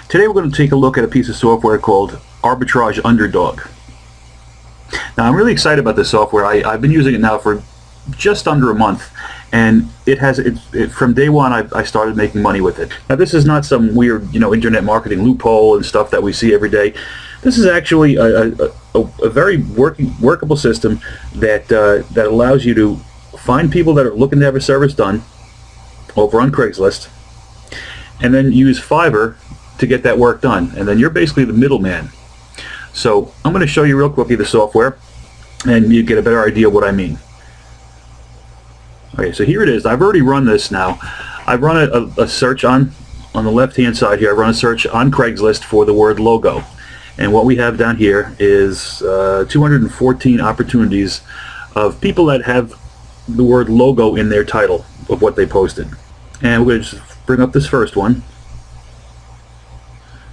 Today we're going to take a look at a piece of software called Arbitrage Underdog. Now I'm really excited about this software. I've been using it now for just under a month, and from day one I started making money with it. Now this is not some weird internet marketing loophole and stuff that we see every day. This is actually a very workable system that allows you to find people that are looking to have a service done over on Craigslist, and then use Fiverr to get that work done, and then you're basically the middleman. So I'm going to show you real quickly the software, and you get a better idea of what I mean. Okay, so here it is. I've already run this now. I've run a search on the left hand side here. I run a search on Craigslist for the word logo, and what we have down here is 214 opportunities of people that have the word logo in their title of what they posted. And we're going to just bring up this first one,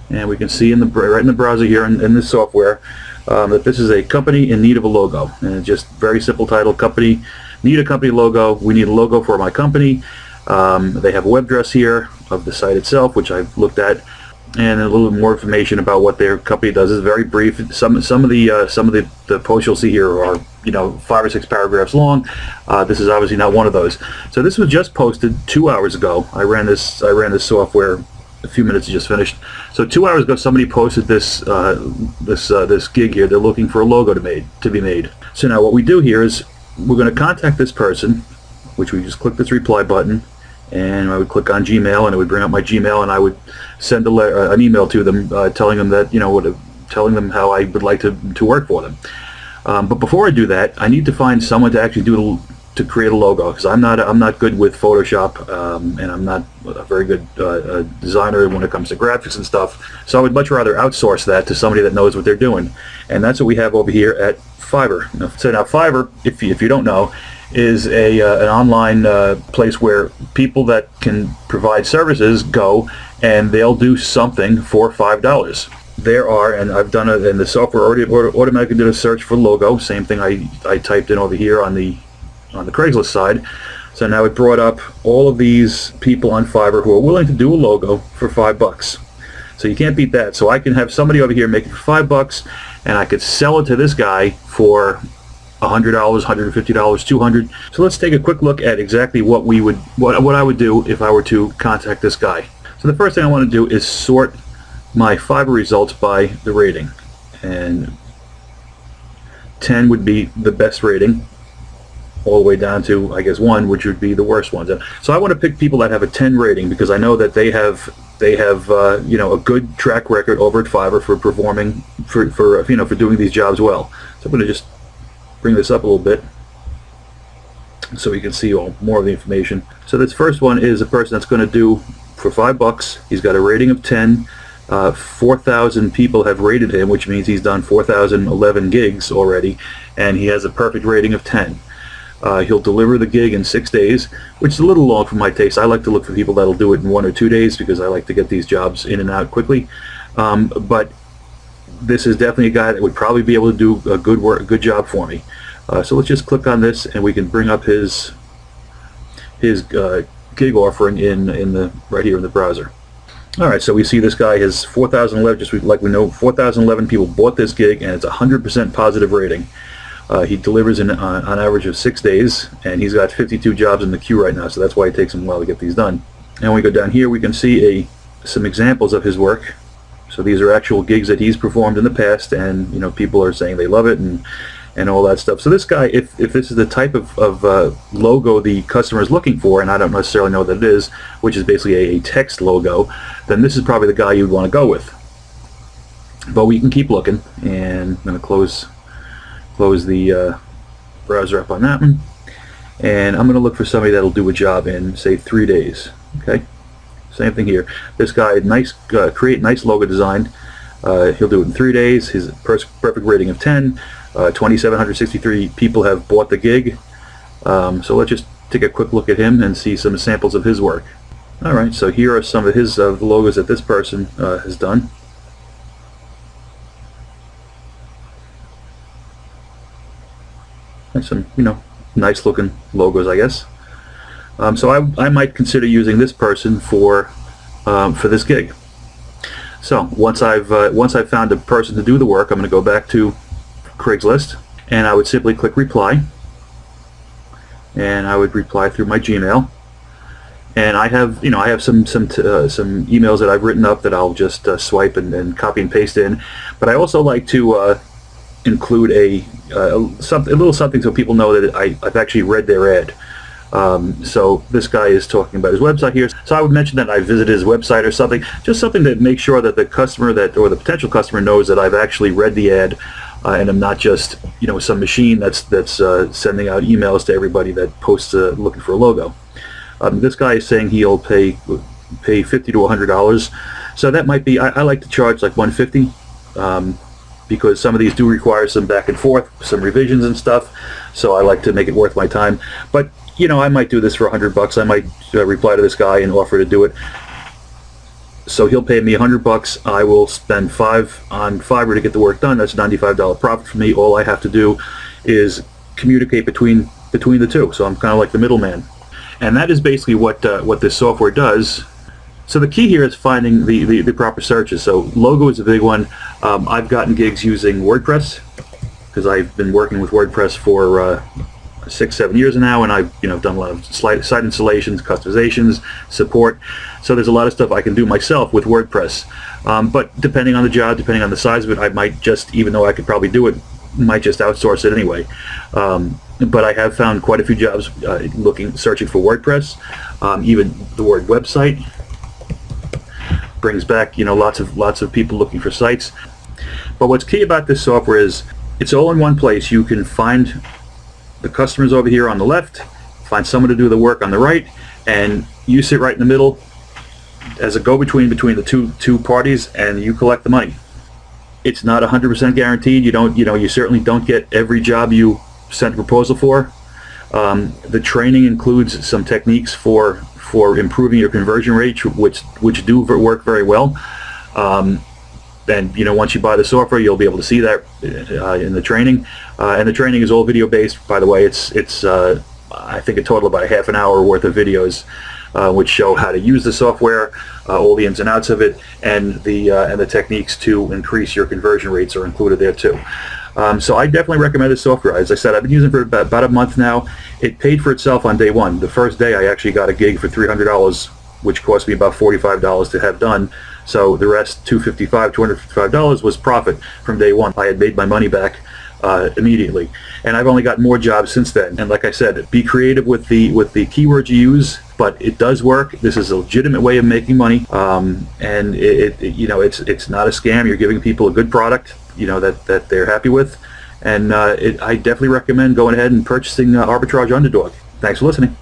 and we can see right in the browser here in this software that this is a company in need of a logo, and it's just very simple title: company, need a company logo. We need a logo for my company. They have a web address here of the site itself, which I've looked at, and a little more information about what their company does. Is very brief. Some of the posts you'll see here are 5 or 6 paragraphs long. This is obviously not one of those. So this was just posted 2 hours ago. I ran this software a few minutes, just finished. So 2 hours ago somebody posted this gig here. They're looking for a logo to be made. So now what we do here is we're going to contact this person, which we just click this reply button, and I would click on Gmail, and it would bring up my Gmail, and I would send an email to them telling them that telling them how I would like to work for them. But before I do that, I need to find someone to actually to create a logo, because I'm not good with Photoshop, and I'm not a very good designer when it comes to graphics and stuff. So I would much rather outsource that to somebody that knows what they're doing, and that's what we have over here at Fiverr. So now Fiverr, if you don't know, is an online place where people that can provide services go, and they'll do something for $5. There are, and I've done it, and the software already automatically did a search for logo. Same thing I typed in over here on the Craigslist side. So now it brought up all of these people on Fiverr who are willing to do a logo for $5. So you can't beat that. So I can have somebody over here make it for $5, and I could sell it to this guy for $100, $150, $200. So let's take a quick look at exactly what I would do if I were to contact this guy. So the first thing I want to do is sort my Fiverr results by the rating, and 10 would be the best rating, all the way down to, I guess, 1, which would be the worst ones. So I want to pick people that have a 10 rating, because I know that they have a good track record over at Fiverr for performing for doing these jobs well. So I'm going to just bring this up a little bit so we can see more of the information. So this first one is a person that's going to do for $5. He's got a rating of 10. 4,000 people have rated him, which means he's done 4,011 gigs already, and he has a perfect rating of 10. He'll deliver the gig in 6 days, which is a little long for my taste. I like to look for people that'll do it in 1 or 2 days, because I like to get these jobs in and out quickly. But this is definitely a guy that would probably be able to do a good job for me. So let's just click on this, and we can bring up his gig offering right here in the browser. All right, so we see this guy has 4,011. Just like we know, 4,011 people bought this gig, and it's a 100% positive rating. He delivers on average of 6 days, and he's got 52 jobs in the queue right now, so that's why it takes him a while to get these done. And when we go down here, we can see some examples of his work. So these are actual gigs that he's performed in the past, and people are saying they love it and all that stuff. So this guy, if this is the type of logo the customer is looking for, and I don't necessarily know what that is, which is basically a text logo, then this is probably the guy you'd want to go with. But we can keep looking, and I'm going to close the browser up on that one, and I'm going to look for somebody that'll do a job in, say, 3 days. Okay, same thing here. This guy, create nice logo design. He'll do it in 3 days. His perfect rating of 10. 2,763 people have bought the gig. So let's just take a quick look at him and see some samples of his work. Alright, so here are some of his the logos that this person has done. And some, nice looking logos, I guess. So I might consider using this person for this gig. So once I've found a person to do the work, I'm going to go back to Craigslist, and I would simply click reply, and I would reply through my Gmail. And I have some emails that I've written up that I'll just swipe and copy and paste in. But I also like to include a little something so people know that I've actually read their ad. So this guy is talking about his website here. So I would mention that I visited his website or something, just something that makes sure that the customer or the potential customer knows that I've actually read the ad, and I'm not just some machine that's sending out emails to everybody that posts looking for a logo. This guy is saying he'll pay $50 to $100. So that might be, I like to charge like $150, because some of these do require some back and forth, some revisions and stuff. So I like to make it worth my time. But I might do this for $100. I might reply to this guy and offer to do it. So he'll pay me $100. I will spend $5 on Fiverr to get the work done. That's $95 profit for me. All I have to do is communicate between the two. So I'm kind of like the middleman. And that is basically what this software does. So the key here is finding the proper searches. So logo is a big one. I've gotten gigs using WordPress, because I've been working with WordPress for 6-7 years now, and I've done a lot of site installations, customizations, support. So there's a lot of stuff I can do myself with WordPress. But depending on the job, depending on the size of it, I might just, even though I could probably do it, might just outsource it anyway. But I have found quite a few jobs searching for WordPress. Even the word website brings back lots of people looking for sites. But what's key about this software is it's all in one place. You can find the customers over here on the left, find someone to do the work on the right, and you sit right in the middle as a go-between between the two parties, and you collect the money. It's not 100% guaranteed. You certainly don't get every job you sent a proposal for. The training includes some techniques for improving your conversion rate, which do work very well. And once you buy the software, you'll be able to see that in the training. And the training is all video based, by the way. It's I think a total about a half an hour worth of videos, which show how to use the software, all the ins and outs of it, and the techniques to increase your conversion rates are included there too. So I definitely recommend this software. As I said, I've been using it for about a month now. It paid for itself on day one. The first day I actually got a gig for $300, which cost me about $45 to have done. So the rest, $255 was profit from day one. I had made my money back immediately, and I've only got more jobs since then. And like I said, be creative with the keywords you use, but it does work. This is a legitimate way of making money, and it's not a scam. You're giving people a good product, that they're happy with, and I definitely recommend going ahead and purchasing Arbitrage Underdog. Thanks for listening.